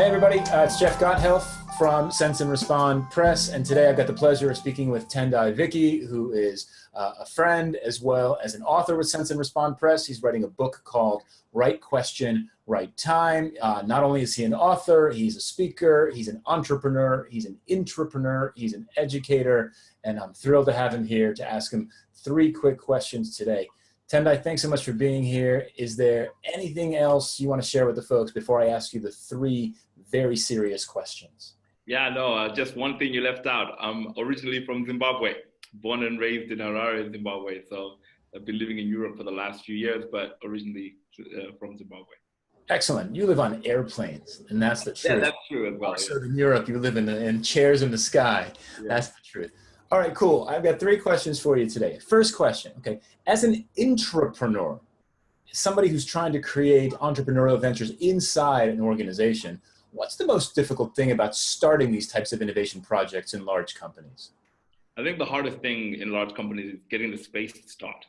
Hey everybody, it's Jeff Gotthelf from Sense and Respond Press, and today I've got the pleasure of speaking with Tendai Vicky, who is a friend as well as an author with Sense and Respond Press. He's writing a book called Right Question, Right Time. Not only is he an author, he's a speaker, he's an entrepreneur, he's an intrapreneur, he's an educator, and I'm thrilled to have him here to ask him 3 quick questions today. Tendai, thanks so much for being here. Is there anything else you want to share with the folks before I ask you the 3 very serious questions? Yeah, no, just one thing you left out. I'm originally from Zimbabwe, born and raised in Harare, Zimbabwe. So I've been living in Europe for the last few years, but originally from Zimbabwe. Excellent. You live on airplanes, and that's the truth. Yeah, that's true as well. Also in Europe, you live in chairs in the sky. Yeah. That's the truth. All right, cool. I've got 3 questions for you today. First question, okay. As an intrapreneur, somebody who's trying to create entrepreneurial ventures inside an organization, what's the most difficult thing about starting these types of innovation projects in large companies? I think the hardest thing in large companies is getting the space to start,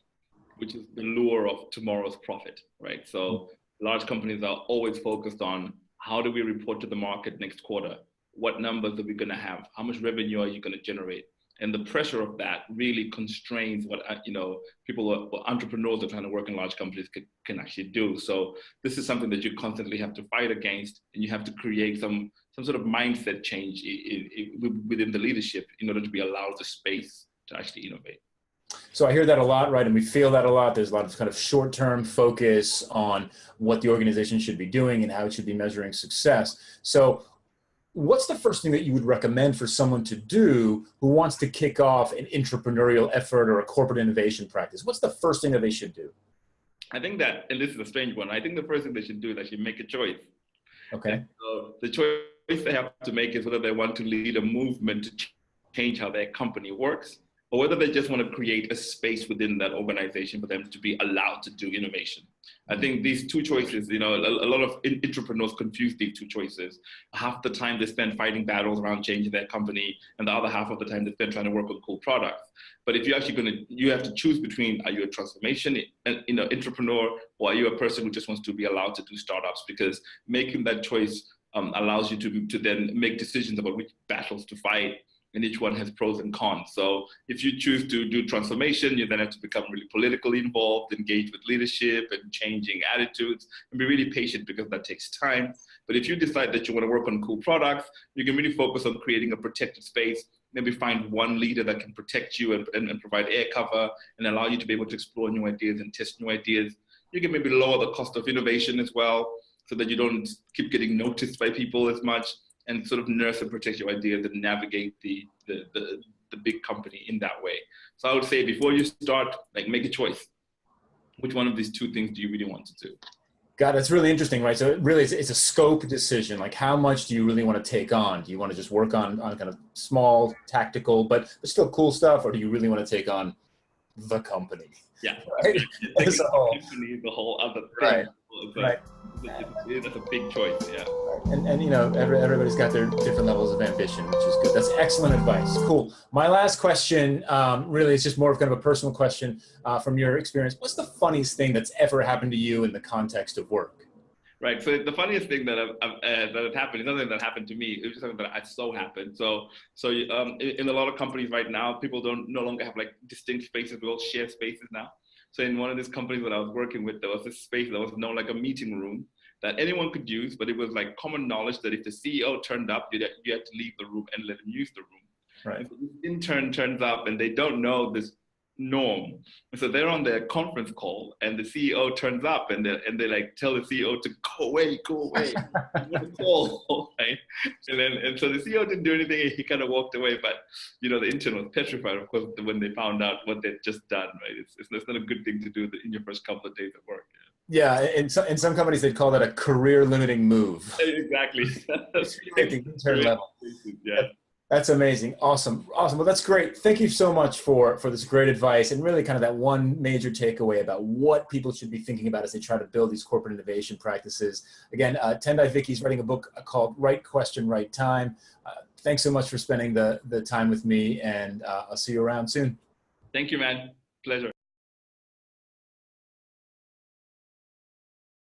which is the lure of tomorrow's profit, right? So large companies are always focused on how do we report to the market next quarter? What numbers are we going to have? How much revenue are you going to generate? And the pressure of that really constrains what people, entrepreneurs that are trying to work in large companies can actually do. So this is something that you constantly have to fight against, and you have to create some sort of mindset change within the leadership in order to be allowed the space to actually innovate. So I hear that a lot, right? And we feel that a lot. There's a lot of kind of short-term focus on what the organization should be doing and how it should be measuring success. So what's the first thing that you would recommend for someone to do who wants to kick off an entrepreneurial effort or a corporate innovation practice? What's the first thing that they should do? I think that, and this is a strange one, I think the first thing they should do is actually make a choice. Okay. And so the choice they have to make is whether they want to lead a movement to change how their company works, or whether they just want to create a space within that organization for them to be allowed to do innovation. I think these 2 choices, a lot of entrepreneurs confuse these 2 choices. Half the time they spend fighting battles around changing their company, and the other half of the time they spend trying to work on cool products. But if you're actually you have to choose between, are you a transformation entrepreneur, or are you a person who just wants to be allowed to do startups? Because making that choice allows you to then make decisions about which battles to fight, and each one has pros and cons. So if you choose to do transformation, you then have to become really politically involved, engage with leadership and changing attitudes, and be really patient because that takes time. But if you decide that you want to work on cool products, you can really focus on creating a protected space, maybe find one leader that can protect you and provide air cover and allow you to be able to explore new ideas and test new ideas. You can maybe lower the cost of innovation as well, so that you don't keep getting noticed by people as much, and sort of nurse and protect your ideas and navigate the big company in that way. So I would say before you start, make a choice. Which one of these 2 things do you really want to do? God, that's really interesting, right? So it really it's a scope decision. Like, how much do you really want to take on? Do you want to just work on kind of small, tactical, but still cool stuff? Or do you really want to take on the company? Yeah, right? As a whole. The whole other thing. Right. That's a big choice, yeah. And everybody's got their different levels of ambition, which is good. That's excellent advice. Cool. My last question really is just more of kind of a personal question from your experience. What's the funniest thing that's ever happened to you in the context of work? Right. So the funniest thing that has happened is nothing that happened to me. It was just something that so happened. So in a lot of companies right now, people no longer have like distinct spaces. We all share spaces now. So in one of these companies that I was working with, there was this space that was known like a meeting room that anyone could use, but it was like common knowledge that if the CEO turned up, you had to leave the room and let him use the room. Right. And so this intern turns up and they don't know this norm. And so they're on their conference call and the CEO turns up and they like tell the CEO to go away, call, right? And so the CEO didn't do anything. He kind of walked away, but the intern was petrified, of course, when they found out what they'd just done, right? It's not a good thing to do in your first couple of days at work. Yeah, in some companies they'd call that a career-limiting move. Exactly. Intern level. Yeah. That's amazing. Awesome. Well, that's great. Thank you so much for this great advice and really kind of that one major takeaway about what people should be thinking about as they try to build these corporate innovation practices. Again, Tendai Vicky's writing a book called Right Question, Right Time. Thanks so much for spending the time with me, and I'll see you around soon. Thank you, man. Pleasure.